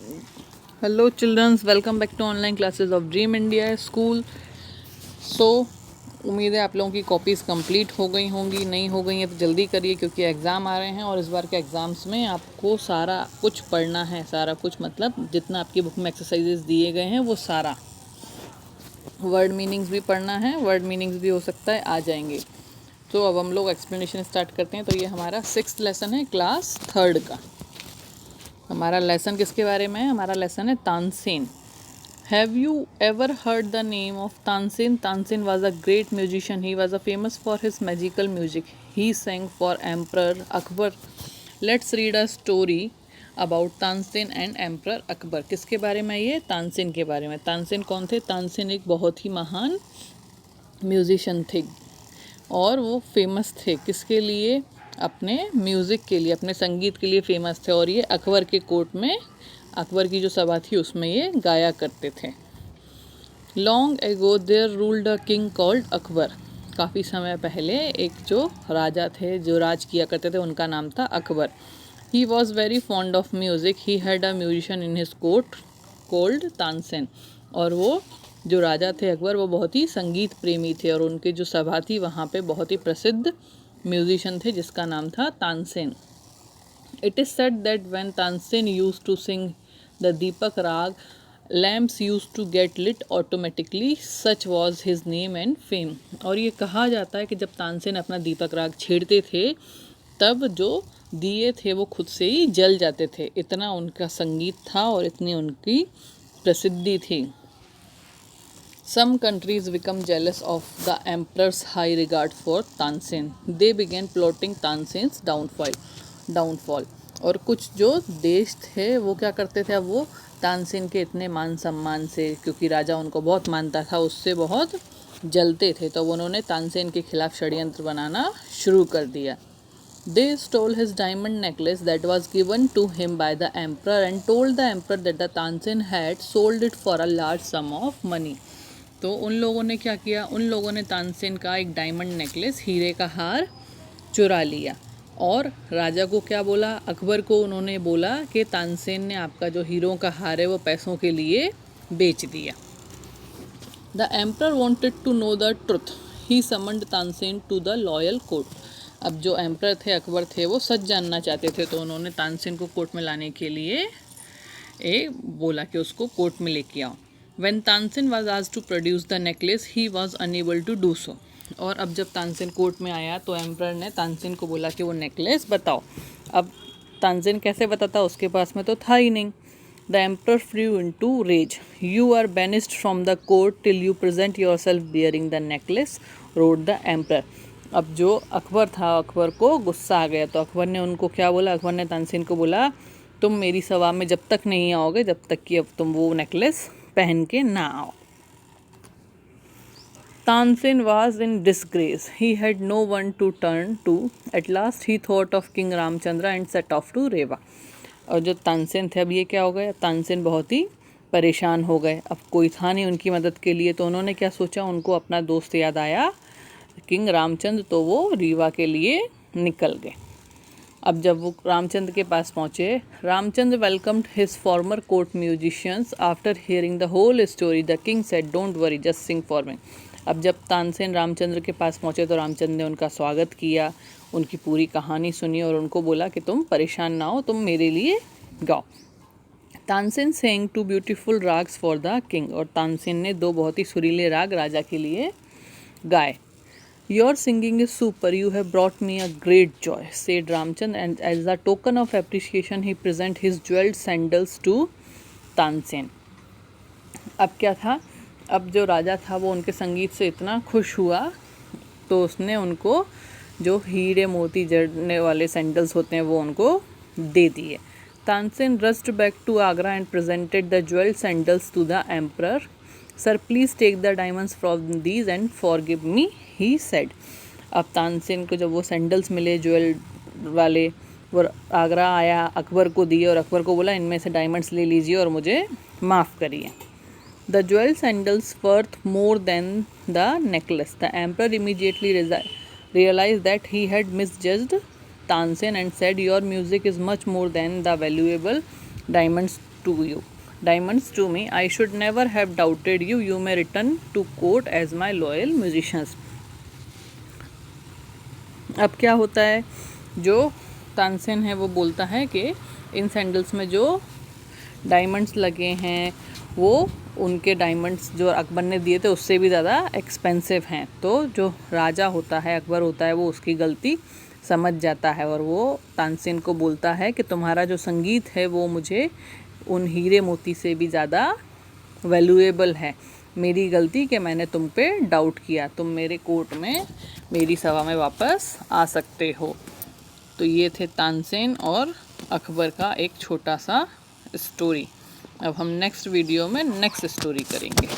Hello childrens, welcome back to online classes of dream India school. So उम्मीद है आप लोगों की कॉपीज़ कंप्लीट हो गई होंगी। नहीं हो गई हैं तो जल्दी करिए, क्योंकि एग्ज़ाम आ रहे हैं और इस बार के एग्ज़ाम्स में आपको सारा कुछ पढ़ना है। सारा कुछ मतलब जितना आपकी बुक में एक्सरसाइजेज दिए गए हैं वो सारा। वर्ड मीनिंग्स भी पढ़ना है, वर्ड मीनिंग्स भी हो सकता है आ जाएंगे। तो अब हम लोग एक्सप्लेनेशन स्टार्ट करते हैं। तो ये हमारा 6th लेसन है क्लास 3rd का। हमारा लेसन किसके बारे में है? हमारा लेसन है Tansen. Have you ever heard the name of Tansen? Tansen was a great musician. He was famous for his magical music. He sang for Emperor Akbar. Let's read a story about Tansen and Emperor Akbar. किसके बारे में? ये तानसेन के बारे में। तानसेन कौन थे? तानसेन एक बहुत ही महान म्यूजिशियन थे और वो फेमस थे किसके लिए? अपने म्यूज़िक के लिए, अपने संगीत के लिए फेमस थे। और ये अकबर के कोर्ट में, अकबर की जो सभा थी उसमें ये गाया करते थे। Long ago there ruled a king called Akbar. काफ़ी समय पहले एक जो राजा थे जो राज किया करते थे, उनका नाम था Akbar. He was very fond of music. He had a musician in his court cold Tansen. और वो जो राजा थे अकबर, वो बहुत ही संगीत प्रेमी थे और उनकी जो सभा थी वहाँ पे बहुत ही प्रसिद्ध म्यूजिशियन थे जिसका नाम था Tansen. It is said that when Tansen used to sing the Deepak Rag, lamps used to get lit automatically. Such was his name and fame. और ये कहा जाता है कि जब तानसेन अपना दीपक राग छेड़ते थे तब जो दिए थे वो खुद से ही जल जाते थे। इतना उनका संगीत था और इतनी उनकी प्रसिद्धि थी। Some countries become jealous of the emperor's high regard for Tansen. They began plotting Tansen's downfall. और कुछ जो देश थे वो क्या करते थे? अब वो तानसेन के इतने मान सम्मान से, क्योंकि राजा उनको बहुत मानता था, उससे बहुत जलते थे। तो उन्होंने तानसेन के खिलाफ षड्यंत्र बनाना शुरू कर दिया। They stole his diamond necklace that was given to him by the emperor and told the emperor that the Tansen had sold it for a large sum of money. तो उन लोगों ने क्या किया? उन लोगों ने तानसेन का एक डायमंड नेकलेस, हीरे का हार चुरा लिया और राजा को क्या बोला? अकबर को उन्होंने बोला कि तानसेन ने आपका जो हीरों का हार है वो पैसों के लिए बेच दिया। The emperor wanted to know the truth. He summoned Tansen to the loyal court. अब जो एम्परर थे, अकबर थे, वो सच जानना चाहते थे, तो उन्होंने तानसेन को कोर्ट में लाने के लिए बोला कि उसको कोर्ट में लेके आओ। When Tansen was asked to produce the necklace, he was unable to do so. और अब जब तानसेन कोर्ट में आया तो एम्परर ने तानसेन को बोला कि वो नेकलेस बताओ। अब तानसेन कैसे बताता? उसके पास में तो था ही नहीं। The emperor flew into rage. You are banished from the court till you present yourself bearing the necklace, roared the emperor. अब जो अकबर था, अकबर को गुस्सा आ गया, तो अकबर ने उनको क्या बोला? अकबर ने तानसेन को बोला, तुम मेरी सभा में जब तक नहीं आओगे, जब तक कि अब तुम वो नेकलेस पहन के ना आओ। Tansen was in disgrace. He had no one to turn to. At last he thought of King Ramchandra and set off to Rewa. और जो तानसेन थे, अब ये क्या हो गया? तानसेन बहुत ही परेशान हो गए। अब कोई था नहीं उनकी मदद के लिए, तो उन्होंने क्या सोचा? उनको अपना दोस्त याद आया, किंग रामचंद्र, तो वो रीवा के लिए निकल गए। अब जब वो रामचंद्र के पास पहुँचे, Ramchandra welcomed his former court musicians. After hearing the whole story the king said, don't worry, just sing for me. अब जब तानसेन रामचंद्र के पास पहुँचे तो रामचंद्र ने उनका स्वागत किया, उनकी पूरी कहानी सुनी और उनको बोला कि तुम परेशान ना हो, तुम मेरे लिए गाओ। Tansen sang two beautiful ragas for the king. और तानसेन ने 2 बहुत ही सुरीले राग राजा के लिए गाए। Your singing is super. You have brought me a great joy, said Ramchand, and as a token of appreciation, he present his jeweled sandals to Tansen. अब क्या था? अब जो राजा था वो उनके संगीत से इतना खुश हुआ तो उसने उनको जो हीरे मोती जड़ने वाले सैंडल्स होते हैं वो उनको दे दिए। Tansen rushed back to Agra and presented the jeweled sandals to the emperor. Sir, please take the diamonds from these and forgive me, he said. अब तानसेन को जब वो सैंडल्स मिले ज्वेल वाले, वो आगरा आया, अकबर को दिए और अकबर को बोला इनमें से डायमंड्स ले लीजिए और मुझे माफ़ करिए। The jewel sandals worth more than the necklace. The emperor immediately realized that he had misjudged Tansen and said, your music is much more than the valuable diamonds to you. Diamonds to me. I should never have doubted you. You may return to court as my loyal musicians. अब क्या होता है, जो तानसेन है वो बोलता है कि इन सैंडल्स में जो डायमंड्स लगे हैं वो उनके डायमंड्स जो अकबर ने दिए थे उससे भी ज़्यादा एक्सपेंसिव हैं। तो जो राजा होता है, अकबर होता है, वो उसकी गलती समझ जाता है और वो तानसेन को बोलता है कि तुम्हारा जो संगीत है वो मुझे उन हीरे मोती से भी ज़्यादा वैल्यूएबल है। मेरी गलती कि मैंने तुम पे डाउट किया, तुम मेरे कोर्ट में मेरी सभा में वापस आ सकते हो। तो ये थे तानसेन और अकबर का एक छोटा सा स्टोरी। अब हम नेक्स्ट वीडियो में नेक्स्ट स्टोरी करेंगे।